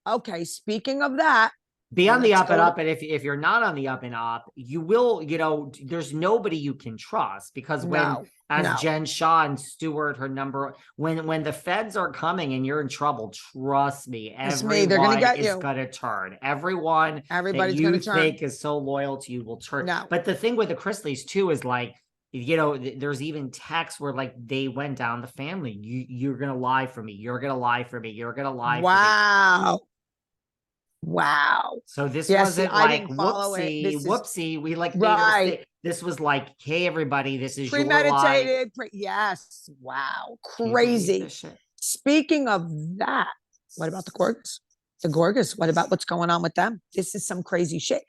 Okay, speaking of that, Be on the let's up and go to up. And if you're not on the up and up, you will, there's nobody you can trust because no, as no. Jen Shaw and Stewart, when the feds are coming and you're in trouble, trust me, It's me. They're gonna everyone get is you. going to turn. Everyone that Everybody's you gonna turn. think is so loyal to you will turn. No. But the thing with the Chrisleys too is like, there's even texts where like they went down the family. You're going to lie for me. You're going to lie for me. You're going to lie for me. Wow. Wow. So this Yeah, see, wasn't I like didn't follow it. whoopsie, This is whoopsie. We like made a right. mistake. This was like, hey, everybody, this is your lie. Premeditated. Yes. Wow. Can you believe Crazy. this shit? Speaking of that, what about the Gorgas? The Gorgas. What about what's going on with them? This is some crazy shit.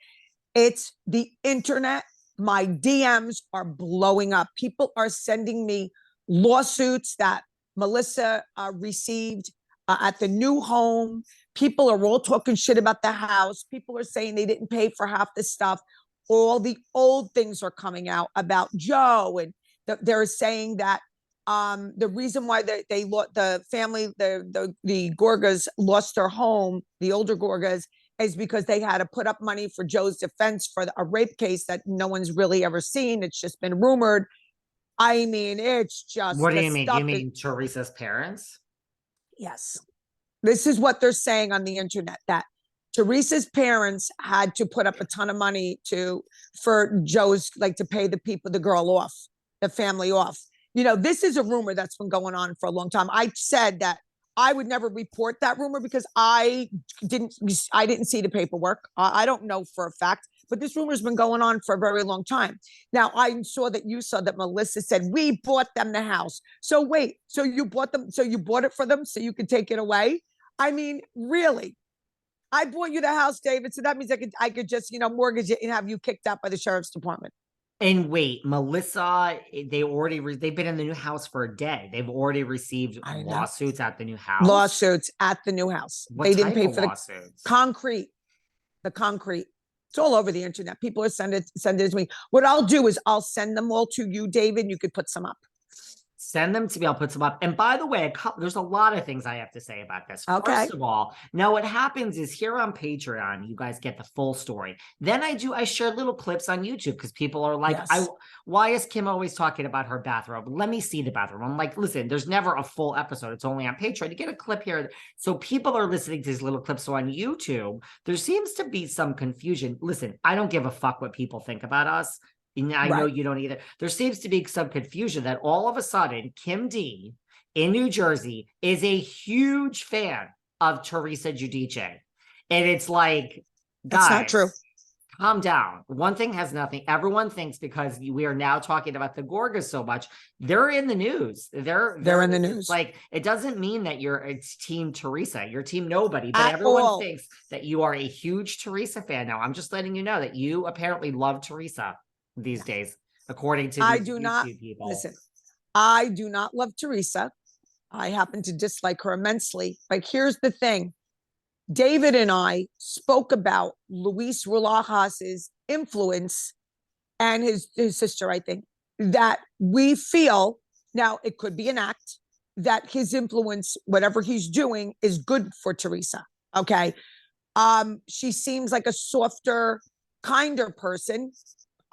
It's the internet. My DMs are blowing up. People are sending me lawsuits that Melissa received at the new home. People are all talking shit about the house. People are saying they didn't pay for half the stuff. All the old things are coming out about Joe, and they're saying that the reason why the family, the Gorgas lost their home, the older Gorgas, is because they had to put up money for Joe's defense for a rape case that no one's really ever seen. It's just been rumored. I mean, it's just What do the you mean? You stuff is, mean Teresa's parents? yes. This is what they're saying on the internet, that Teresa's parents had to put up a ton of money for Joe's, like, to pay the girl off, the family off. This is a rumor that's been going on for a long time. I said that I would never report that rumor because I didn't see the paperwork. I don't know for a fact, but this rumor's been going on for a very long time. Now, I saw that Melissa said we bought them the house. So wait, so you bought it for them so you could take it away? I mean, really? I bought you the house, David. So that means I could just, mortgage it and have you kicked out by the sheriff's department. And wait, Melissa, they've been in the new house for a day. They've already received I know. lawsuits at the new house. Lawsuits at the new house. What They didn't type pay of for the lawsuits? concrete. The concrete. It's all over the internet. People are send it to me. What I'll do is I'll send them all to you, David. You could put some up. Send them to me. I'll put some up. And by the way, there's a lot of things I have to say about this. Okay. First of all, now what happens is here on Patreon, you guys get the full story. Then I share little clips on YouTube because people are like, Yes. why is Kim always talking about her bathrobe? Let me see the bathrobe. I'm like, listen, there's never a full episode. It's only on Patreon. You get a clip here. So people are listening to these little clips. So on YouTube, there seems to be some confusion. Listen, I don't give a fuck what people think about us. I know Right. you don't either. There seems to be some confusion that all of a sudden Kim D in New Jersey is a huge fan of Teresa Giudice. And it's like, That's not true. guys, calm down. One thing has nothing. Everyone thinks because we are now talking about the Gorgas so much, they're in the news. They're in the news. Like, it doesn't mean that it's team Teresa, you're team nobody, but At everyone all. thinks that you are a huge Teresa fan now. I'm just letting you know that you apparently love Teresa these days, according to I these do not YouTube people. listen. I do not love Teresa. I happen to dislike her immensely. But here's the thing. David and I spoke about Luis Rolajas's influence and his sister, I think, that we feel, now it could be an act, that his influence, whatever he's doing, is good for Teresa. Okay. She seems like a softer, kinder person.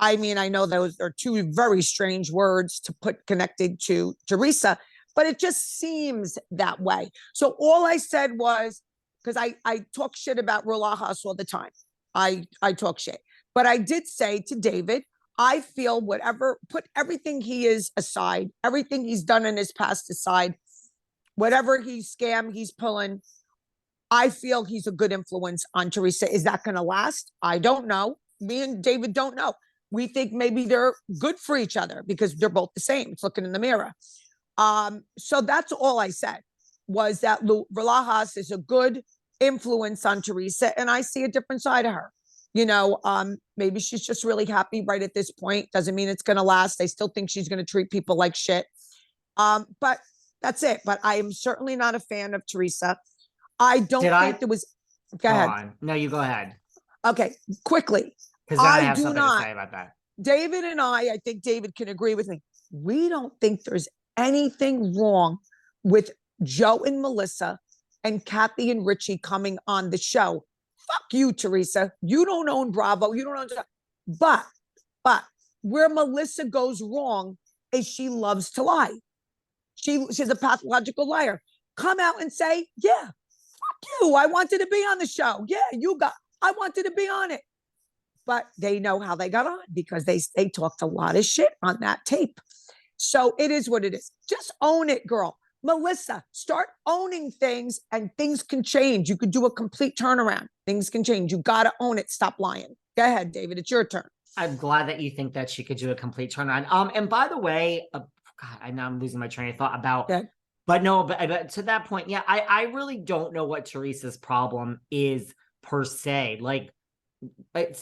I mean, I know those are two very strange words to put connected to Teresa, but it just seems that way. So all I said was, because I talk shit about Relajas all the time. I talk shit. But I did say to David, I feel put everything he is aside, everything he's done in his past aside, whatever he's pulling, I feel he's a good influence on Teresa. Is that going to last? I don't know. Me and David don't know. We think maybe they're good for each other because they're both the same. It's looking in the mirror. So that's all I said, was that Relajas is a good influence on Teresa, and I see a different side of her. Maybe she's just really happy right at this point. Doesn't mean it's going to last. I still think she's going to treat people like shit. But that's it. But I am certainly not a fan of Teresa. I don't think there was. Go ahead. On. No, you go ahead. Okay, quickly. Because then I have do something not. to say about that. David and I think David can agree with me. We don't think there's anything wrong with Joe and Melissa and Kathy and Richie coming on the show. Fuck you, Teresa. You don't own Bravo. You don't own. But where Melissa goes wrong is she loves to lie. She's a pathological liar. Come out and say, yeah, fuck you. I wanted to be on the show. Yeah, I wanted to be on it. But they know how they got on because they talked a lot of shit on that tape. So it is what it is. Just own it, girl. Melissa, start owning things and things can change. You could do a complete turnaround. Things can change. You got to own it. Stop lying. Go ahead, David. It's your turn. I'm glad that you think that she could do a complete turnaround. And by the way, God, I know I'm losing my train of thought about, but to that point, yeah, I really don't know what Teresa's problem is per se. Like,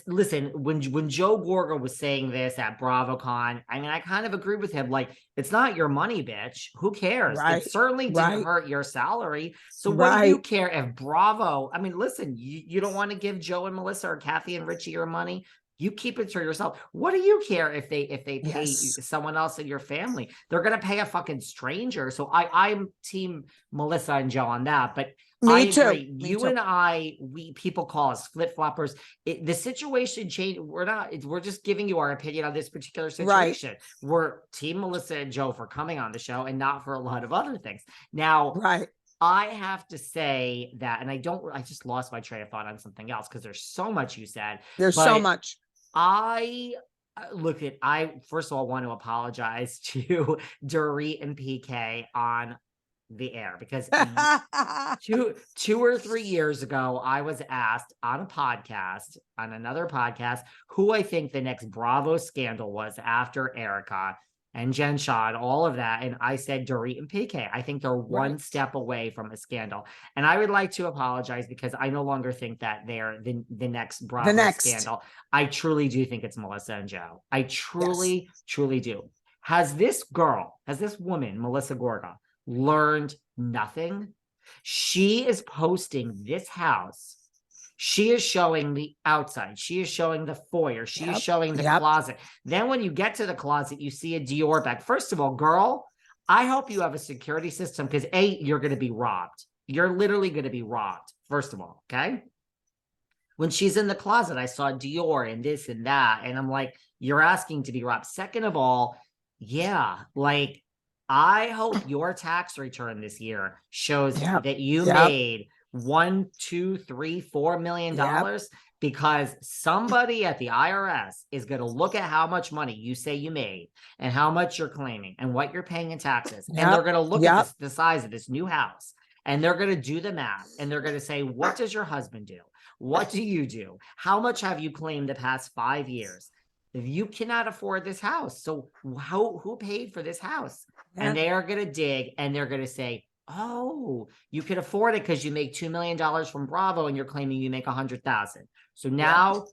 listen, when Joe Gorga was saying this at BravoCon, I mean, I kind of agree with him. Like, it's not your money, bitch. Who cares? Right. It certainly didn't hurt your salary. So what do you care if Bravo? I mean, listen, you don't want to give Joe and Melissa or Kathy and Richie your money. You keep it to yourself. What do you care if they pay someone else in your family? They're gonna pay a fucking stranger. So I'm team Melissa and Joe on that. But Me too. You and I, people call us flip floppers. The situation changed. We're just giving you our opinion on this particular situation. We're team Melissa and Joe for coming on the show and not for a lot of other things. Now, I have to say that, and I just lost my train of thought on something else because there's so much you said. There's so much. I first of all want to apologize to Dorit and PK on the air because 2 or 3 years ago, I was asked on another podcast, who I think the next Bravo scandal was after Erica and Jen Shaw and all of that. And I said Dorit and PK. I think they're one step away from a scandal. And I would like to apologize because I no longer think that they're the next Bravo scandal. I truly do think it's Melissa and Joe. I truly do. Has this woman, Melissa Gorga, learned nothing? She is posting this house. She is showing the outside. She is showing the foyer. She is showing the closet. Then when you get to the closet, you see a Dior bag. First of all, girl, I hope you have a security system because you're going to be robbed. You're literally going to be robbed, first of all, okay? When she's in the closet, I saw Dior and this and that. And I'm like, you're asking to be robbed. Second of all, like, I hope your tax return this year shows that you made $1, $2, $3, $4 million because somebody at the IRS is going to look at how much money you say you made and how much you're claiming and what you're paying in taxes. And they're going to look at the size of this new house and they're going to do the math and they're going to say, what does your husband do? What do you do? How much have you claimed the past 5 years? If you cannot afford this house, so who paid for this house? And they are going to dig and they're going to say, oh, you can afford it because you make $2 million from Bravo and you're claiming you make 100,000. So now